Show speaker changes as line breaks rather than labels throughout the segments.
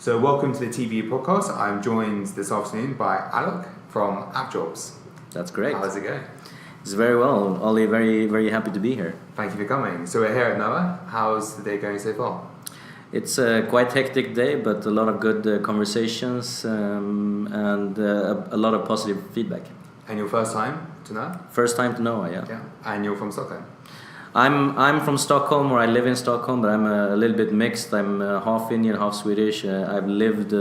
So welcome to the TV podcast. I'm joined this afternoon by Alok from AppJobs.
That's great.
How's it going?
It's very well. Ollie, very, very happy to be here.
Thank you for coming. So we're here at NOAA. How's the day going so far?
It's a quite hectic day, but a lot of good conversations and a lot of positive feedback.
And your first time to NOAA?
First time to NOAA, yeah.
Yeah. And you're from Stockholm?
I'm from Stockholm, or I live in Stockholm, but I'm a little bit mixed. I'm half Indian, half Swedish. I've lived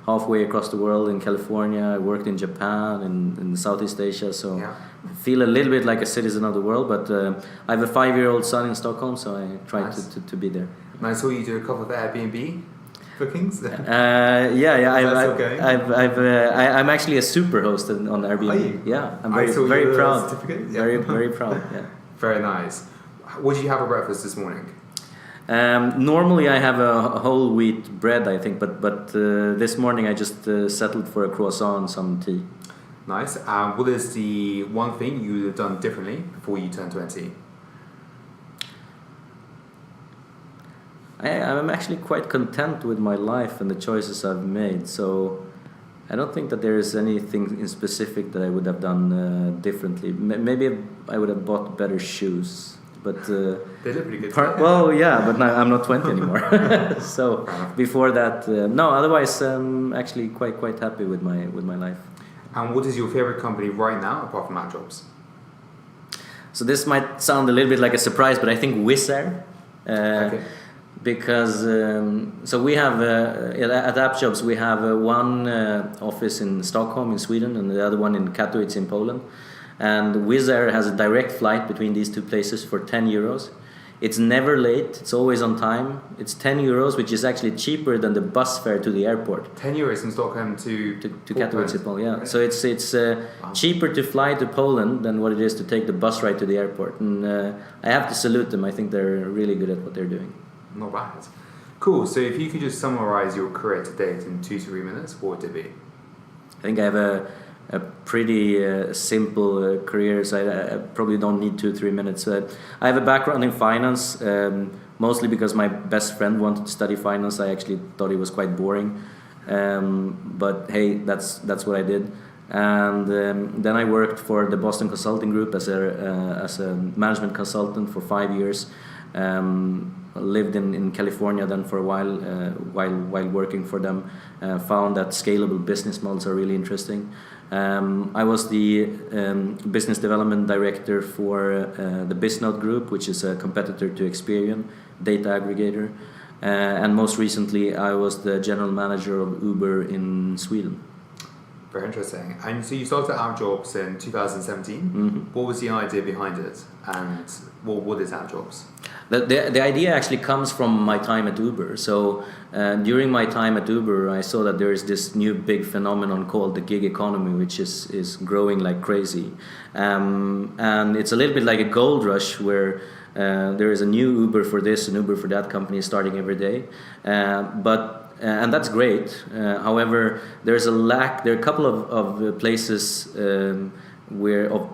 halfway across the world in California. I worked in Japan and in Southeast Asia, so I feel a little bit like a citizen of the world. But I have a 5-year-old son in Stockholm, so I try to be there.
And I saw you do a couple of Airbnb bookings.
I'm actually a super host on Airbnb.
Are you?
Yeah, I'm very proud.
Certificate? Yeah.
Very proud. Yeah.
Very nice. What did you have for breakfast this morning?
Normally I have a whole wheat bread, I think, but this morning I just settled for a croissant and some tea.
Nice. What is the one thing you would have done differently before you turned 20?
I'm actually quite content with my life and the choices I've made, so I don't think that there is anything in specific that I would have done differently. Maybe I would have bought better shoes. But
they look pretty good.
But now I'm not 20 anymore. So before that, no. Otherwise, I'm actually quite happy with my life.
And what is your favorite company right now, apart from AppJobs?
So this might sound a little bit like a surprise, but I think Wizz Air.
Okay.
Because so we have at AppJobs we have one office in Stockholm in Sweden and the other one in Katowice in Poland. And Wizz Air has a direct flight between these two places for 10 euros. It's never late, it's always on time. It's 10 euros, which is actually cheaper than the bus fare to the airport.
10 euros from Stockholm to
Katowice, Poland, yeah.
Okay.
So it's cheaper to fly to Poland than what it is to take the bus ride to the airport. And I have to salute them. I think they're really good at what they're doing.
Not bad. Cool, so if you could just summarize your career to date in 2 to 3 minutes, what would it be?
I think I have a pretty simple career, so I probably don't need 2-3 minutes. I have a background in finance, mostly because my best friend wanted to study finance. I actually thought it was quite boring, but hey, that's what I did. And then I worked for the Boston Consulting Group as a management consultant for 5 years. Lived in California then for a while working for them. Found that scalable business models are really interesting. I was the business development director for the Bisnode Group, which is a competitor to Experian, data aggregator. And most recently, I was the general manager of Uber in Sweden.
Very interesting. And so you started AppJobs in 2017. Mm-hmm. What was the idea behind it? And what is AppJobs?
The idea actually comes from my time at Uber. So during my time at Uber, I saw that there is this new big phenomenon called the gig economy, which is growing like crazy. And it's a little bit like a gold rush where there is a new Uber for this and Uber for that company starting every day. And that's great. However, there's a lack. There are a couple of places of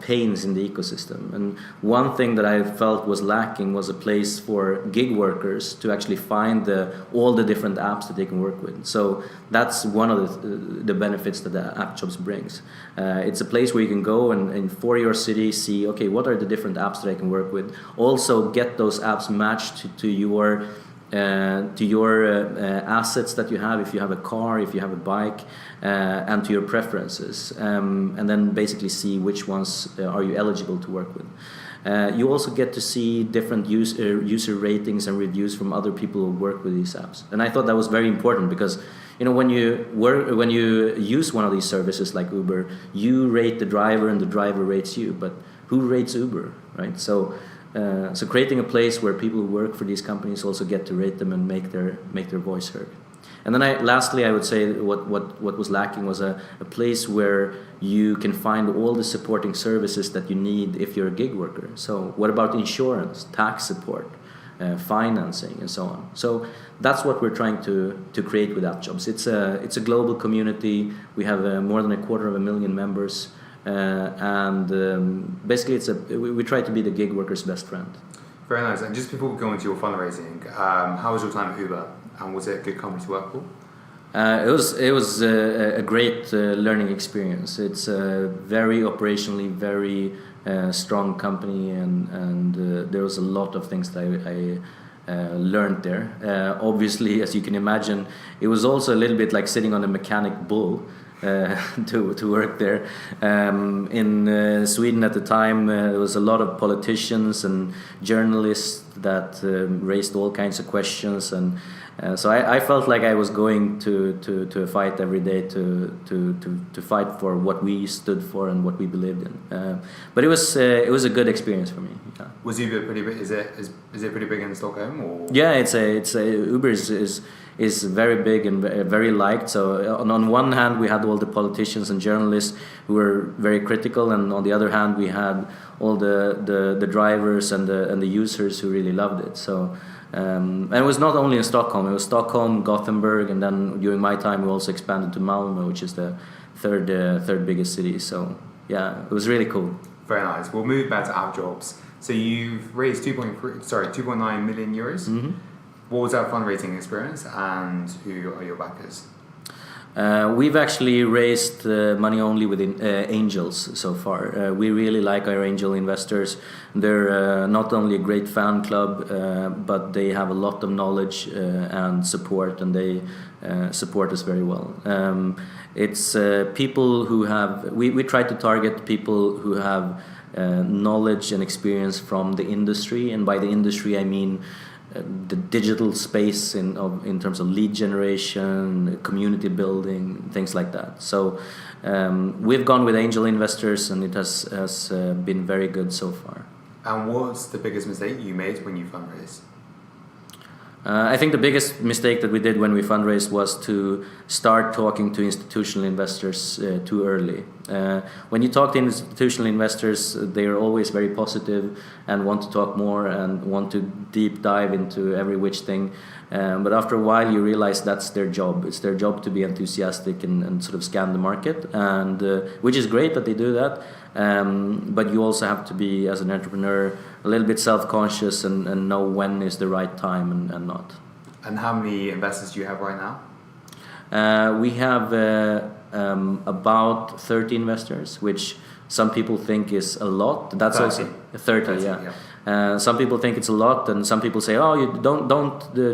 pains in the ecosystem. And one thing that I felt was lacking was a place for gig workers to actually find all the different apps that they can work with. So that's one of the benefits that the AppJobs brings. It's a place where you can go and for your city see, okay, what are the different apps that I can work with? Also get those apps matched to your assets that you have, if you have a car, if you have a bike, and to your preferences, and then basically see which ones are you eligible to work with. You also get to see different user ratings and reviews from other people who work with these apps, and I thought that was very important because when you use one of these services like Uber, you rate the driver and the driver rates you, but who rates Uber, right? So creating a place where people who work for these companies also get to rate them and make their voice heard. And then lastly, I would say what was lacking was a place where you can find all the supporting services that you need if you're a gig worker. So what about insurance, tax support, financing, and so on? So that's what we're trying to create with AppJobs. It's a global community. We have more than 250,000 members. Basically, we try to be the gig worker's best friend.
Very nice. And just before we go into your fundraising, how was your time at Uber? And was it a good company to work for?
It was a great learning experience. It's a very operationally very strong company, and there was a lot of things that I learned there. Obviously, as you can imagine, it was also a little bit like sitting on a mechanic bull to work there. In Sweden at the time, there was a lot of politicians and journalists that raised all kinds of questions, and so I felt like I was going to a fight every day to fight for what we stood for and what we believed in. But it was a good experience for me. Yeah.
Was Uber pretty big? Is it pretty big in Stockholm? Or?
Yeah, it's Uber is very big and very liked. So on one hand we had all the politicians and journalists who were very critical, and on the other hand we had all the drivers and the users who really loved it. So. And it was not only in Stockholm, it was Stockholm, Gothenburg, and then during my time we also expanded to Malmö, which is the third biggest city. So yeah, it was really cool.
Very nice. We'll move back to AppJobs. So you've raised 2.9 million euros. Mm-hmm. What was that fundraising experience, and who are your backers?
We've actually raised money only with angels so far. We really like our angel investors. They're not only a great fan club, but they have a lot of knowledge and support, and they support us very well. It's people who have... We try to target people who have knowledge and experience from the industry, and by the industry I mean the digital space in terms of lead generation, community building, things like that. So we've gone with angel investors, and it has been very good so far.
And what's the biggest mistake you made when you fundraised?
I think the biggest mistake that we did when we fundraised was to start talking to institutional investors too early. When you talk to institutional investors, they are always very positive and want to talk more and want to deep dive into every which thing. But after a while, you realize that's their job. It's their job to be enthusiastic and sort of scan the market, and which is great that they do that. But you also have to be, as an entrepreneur, a little bit self-conscious and know when is the right time and not.
And how many investors do you have right now?
We have about 30 investors, which some people think is a lot. That's 30. Also 30, yeah. Some people think it's a lot, and some people say, "Oh, you don't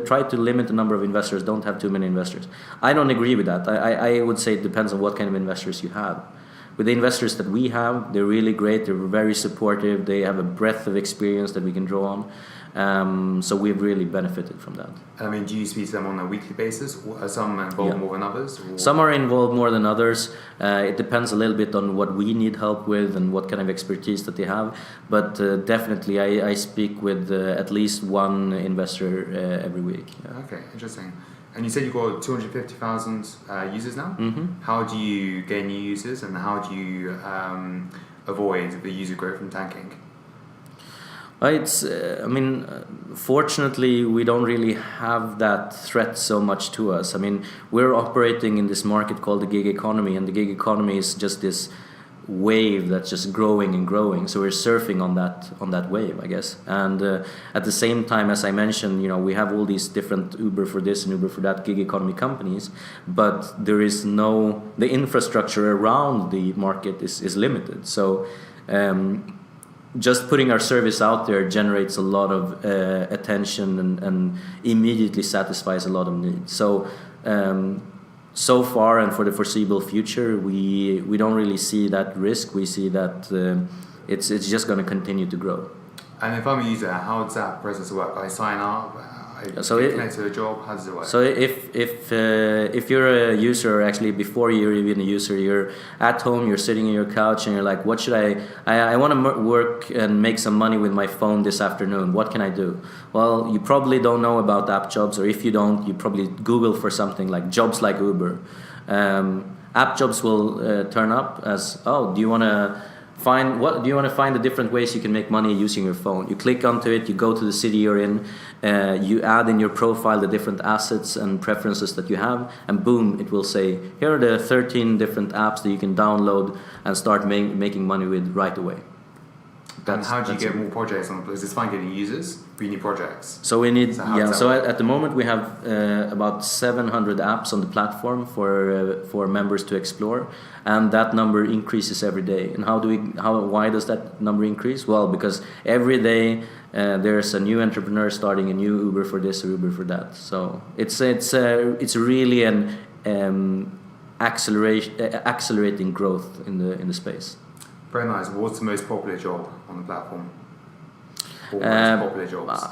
try to limit the number of investors. Don't have too many investors." I don't agree with that. I would say it depends on what kind of investors you have. With the investors that we have, they're really great. They're very supportive. They have a breadth of experience that we can draw on. So we've really benefited from that.
I mean, do you speak to them on a weekly basis? Are some involved more than others? Or?
Some are involved more than others. It depends a little bit on what we need help with and what kind of expertise that they have. But definitely, I speak with at least one investor every week.
Yeah. Okay, interesting. And you said you've got 250,000 users now. Mm-hmm. How do you gain new users, and how do you avoid the user growth from tanking?
Fortunately, we don't really have that threat so much to us. I mean, we're operating in this market called the gig economy, and the gig economy is just this wave that's just growing and growing. So we're surfing on that wave, I guess. And at the same time, as I mentioned, we have all these different Uber for this and Uber for that gig economy companies, but there is the infrastructure around the market is limited. So just putting our service out there generates a lot of attention and immediately satisfies a lot of needs. So far and for the foreseeable future, we don't really see that risk. We see that it's just going to continue to grow.
And if I'm a user, how does that process work? I sign up, I connect to a job. How does it work?
So if you're a user, actually before you're even a user, you're at home, you're sitting on your couch, and you're like, what should I want to work and make some money with my phone this afternoon. What can I do? Well, you probably don't know about AppJobs, or if you don't, you probably Google for something like jobs like Uber. AppJobs will turn up as, do you want to find the different ways you can make money using your phone? You click onto it, you go to the city you're in, you add in your profile the different assets and preferences that you have, and boom, it will say, here are the 13 different apps that you can download and start making money with right away.
And how do you get more projects on? Is it fine getting users? We need projects.
So we need So at the moment we have about 700 apps on the platform for members to explore, and that number increases every day. And why does that number increase? Well, because every day there's a new entrepreneur starting a new Uber for this or Uber for that. So it's really an accelerating growth in the space.
Very nice. What's the most popular job on the platform? Or most popular jobs?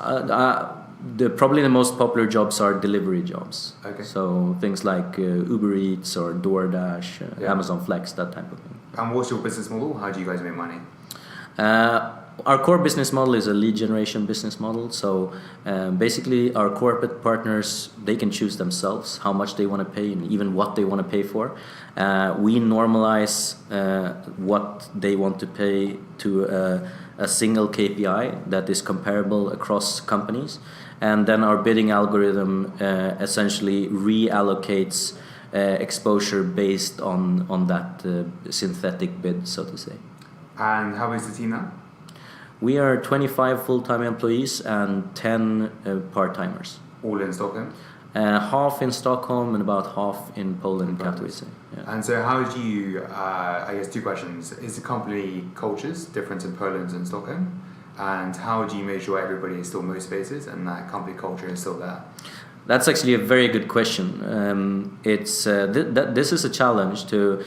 Probably the most popular jobs are delivery jobs.
Okay.
So things like Uber Eats or DoorDash, Amazon Flex, that type of thing.
And what's your business model? How do you guys make money?
Our core business model is a lead generation business model. So basically our corporate partners, they can choose themselves how much they want to pay and even what they want to pay for. We normalize what they want to pay to a single KPI that is comparable across companies. And then our bidding algorithm essentially reallocates exposure based on that synthetic bid, so to say.
And how is the team now?
We are 25 full-time employees and 10 part-timers.
All in Stockholm?
Half in Stockholm and about half in Poland, Katowice. Yeah.
And so how do you, I guess two questions. Is the company cultures different in Poland and Stockholm? And how do you make sure everybody is still motivated and that company culture is still there?
That's actually a very good question. This is a challenge to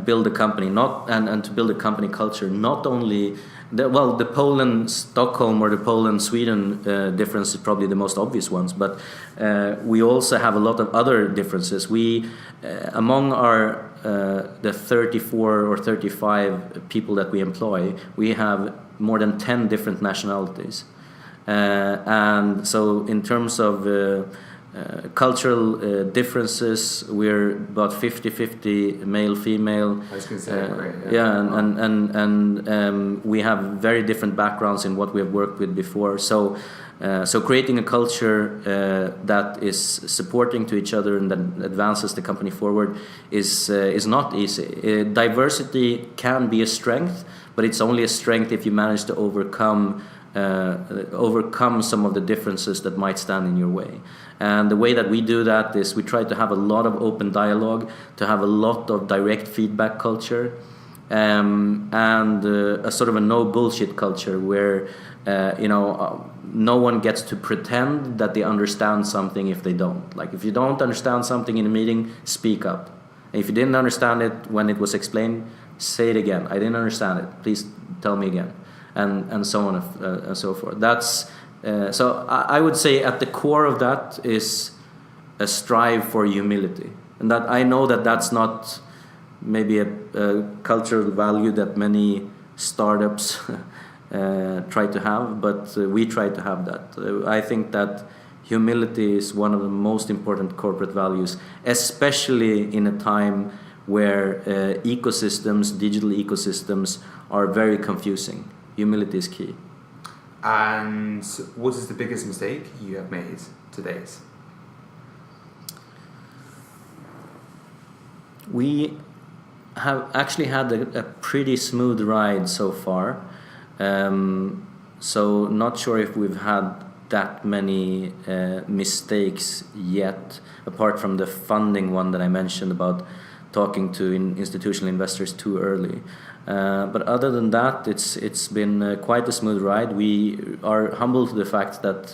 build a company, and to build a company culture. Not only the Poland-Stockholm or the Poland-Sweden difference is probably the most obvious ones, but we also have a lot of other differences. We, among our the 34 or 35 people that we employ, we have more than 10 different nationalities. And so in terms of cultural differences, we're about 50-50 male-female.
I was going to say, great.
And we have very different backgrounds in what we have worked with before. So creating a culture that is supporting to each other and that advances the company forward is not easy. Diversity can be a strength, but it's only a strength if you manage to overcome some of the differences that might stand in your way. And the way that we do that is we try to have a lot of open dialogue, to have a lot of direct feedback culture, and a sort of a no bullshit culture where no one gets to pretend that they understand something if they don't. Like if you don't understand something in a meeting, speak up. And if you didn't understand it when it was explained, say it again. I didn't understand it. Please tell me again. And so on and so forth. That's so I would say at the core of that is a strive for humility, and that I know that that's not maybe a cultural value that many startups try to have, but we try to have that. I think that humility is one of the most important corporate values, especially in a time where digital ecosystems are very confusing. Humility is key.
And what is the biggest mistake you have made to date?
We have actually had a pretty smooth ride so far. So not sure if we've had that many mistakes yet, apart from the funding one that I mentioned about talking to institutional investors too early. But other than that, it's been quite a smooth ride. We are humble to the fact that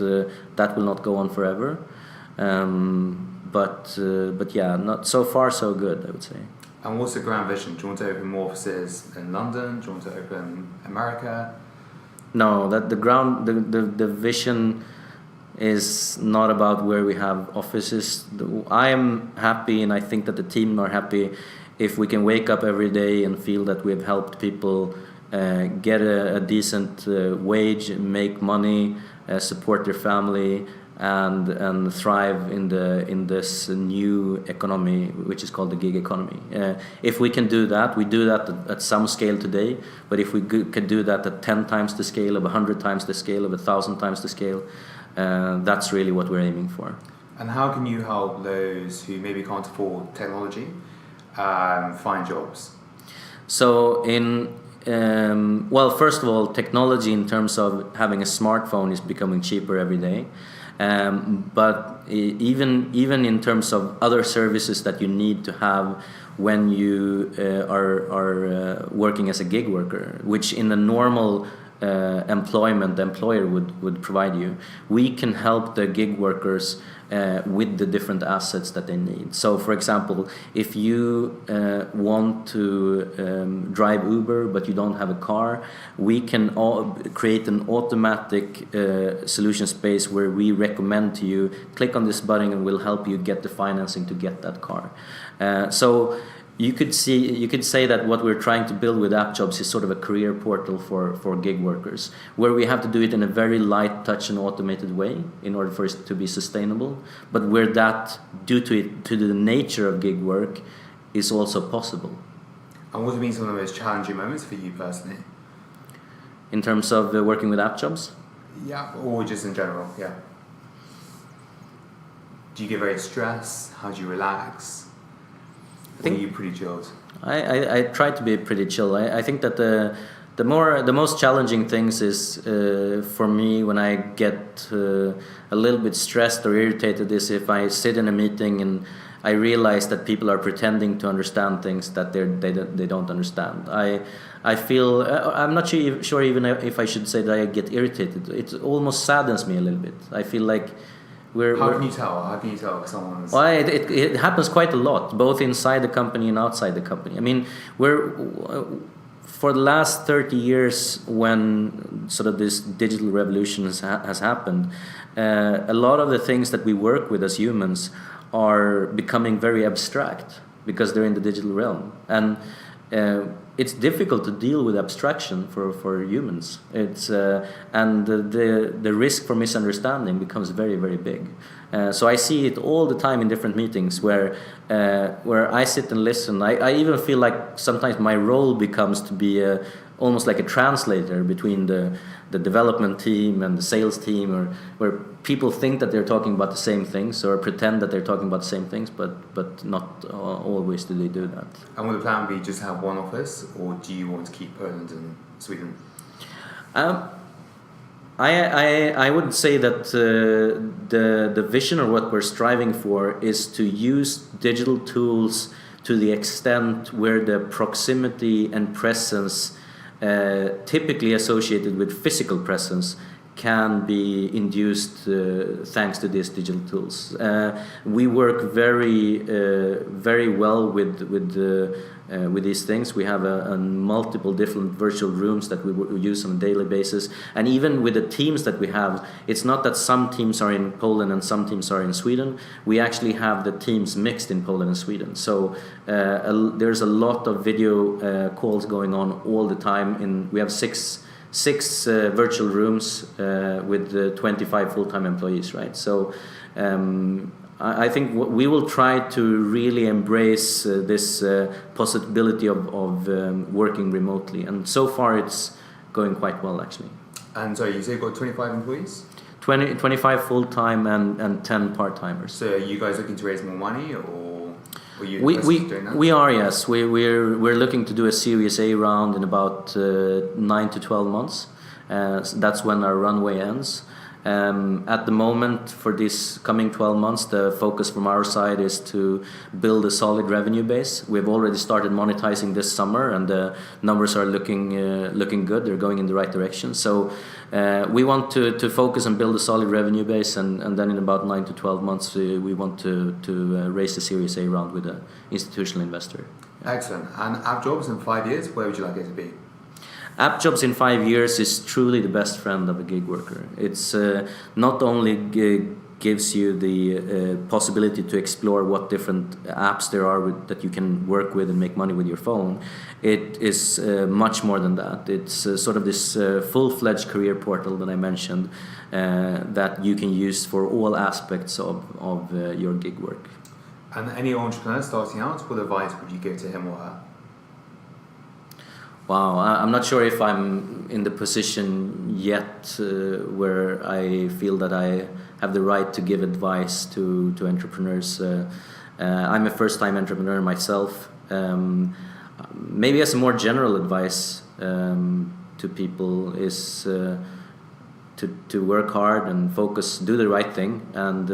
that will not go on forever. But yeah, not so far so good, I would say.
And what's the grand vision? Do you want to open more offices in London? Do you want to open America?
No, that the vision is not about where we have offices. I am happy, and I think that the team are happy if we can wake up every day and feel that we've helped people get a decent wage, make money, support their family, and thrive in this new economy, which is called the gig economy. If we can do that, we do that at some scale today. But if we could do that at 10 times the scale, of 100 times the scale, of 1,000 times the scale, that's really what we're aiming for.
And how can you help those who maybe can't afford technology find jobs?
So in Well, first of all, technology in terms of having a smartphone is becoming cheaper every day. But even in terms of other services that you need to have when you are working as a gig worker, which in a normal employment the employer would provide you, we can help the gig workers with the different assets that they need. So for example, if you want to drive Uber but you don't have a car, we can create an automatic solution space where we recommend to you, click on this button and we'll help you get the financing to get that car. So you could say that what we're trying to build with AppJobs is sort of a career portal for gig workers, where we have to do it in a very light touch and automated way in order for it to be sustainable, but where that, due to the nature of gig work, is also possible.
And what have been some of the most challenging moments for you personally?
In terms of working with AppJobs?
Yeah, or just in general, yeah. Do you get very stressed? How do you relax? I think you're pretty chilled.
I try to be pretty chill. I think that the most challenging things is for me when I get a little bit stressed or irritated is if I sit in a meeting and I realize that people are pretending to understand things that they don't understand. I feel I'm not sure even if I should say that I get irritated. It almost saddens me a little bit. I feel like
How can you tell if someone's...
Well, it happens quite a lot, both inside the company and outside the company. I mean, for the last 30 years, when sort of this digital revolution has happened, a lot of the things that we work with as humans are becoming very abstract because they're in the digital realm. And it's difficult to deal with abstraction for humans. It's and the risk for misunderstanding becomes very, very big. So I see it all the time in different meetings where I sit and listen. I even feel like sometimes my role becomes to be almost like a translator between the development team and the sales team, or where people think that they're talking about the same things or pretend that they're talking about the same things, but not always do they do that.
And will the plan be just have one office, or do you want to keep Poland and Sweden?
I would say that the vision, or what we're striving for, is to use digital tools to the extent where the proximity and presence typically associated with physical presence can be induced thanks to these digital tools. We work very well with these things. We have a multiple different virtual rooms that we use on a daily basis, and even with the teams that we have, it's not that some teams are in Poland and some teams are in Sweden. We actually have the teams mixed in Poland and Sweden. So there's a lot of video calls going on all the time. We have six virtual rooms with 25 full-time employees, right? So I think we will try to really embrace this possibility of working remotely, and so far it's going quite well, actually.
And so you say you've got 25 employees?
25 full-time and 10 part-timers.
So are you guys looking to raise more money, or you doing that?
We are, yes. We're looking to do a Series A round in about 9 to 12 months. So that's when our runway ends. At the moment, for these coming 12 months, the focus from our side is to build a solid revenue base. We've already started monetizing this summer, and the numbers are looking good. They're going in the right direction. So we want to focus and build a solid revenue base, and then in about 9 to 12 months, we want to raise the Series A round with an institutional investor.
Excellent. And AppJobs in 5 years, where would you like it to be?
AppJobs in 5 years is truly the best friend of a gig worker. It's not only gives you the possibility to explore what different apps there are that you can work with and make money with your phone. It is much more than that. It's sort of this full-fledged career portal that I mentioned that you can use for all aspects of your gig work.
And any entrepreneur starting out, what advice would you give to him or her?
Wow, I'm not sure if I'm in the position yet where I feel that I have the right to give advice to entrepreneurs. I'm a first-time entrepreneur myself. Maybe as a more general advice, to people is to work hard and focus, do the right thing, and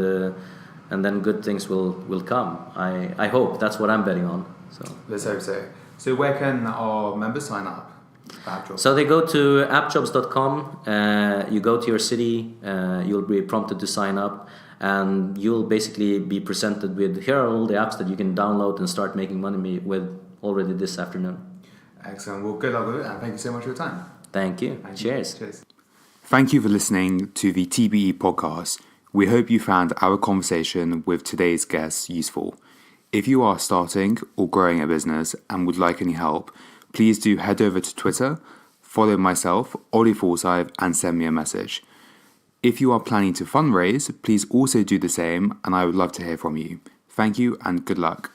then good things will come. I hope. That's what I'm betting on. So
let's hope so. So where can our members sign up for AppJobs?
So they go to AppJobs.com. You go to your city. You'll be prompted to sign up, and you'll basically be presented with, here are all the apps that you can download and start making money with already this afternoon.
Excellent. Well, good luck with it, and thank you so much for your time.
Thank you. Cheers.
Cheers. Thank you for listening to the TBE podcast. We hope you found our conversation with today's guests useful. If you are starting or growing a business and would like any help, please do head over to Twitter, follow myself, Ollie Forsyth, and send me a message. If you are planning to fundraise, please also do the same, and I would love to hear from you. Thank you and good luck.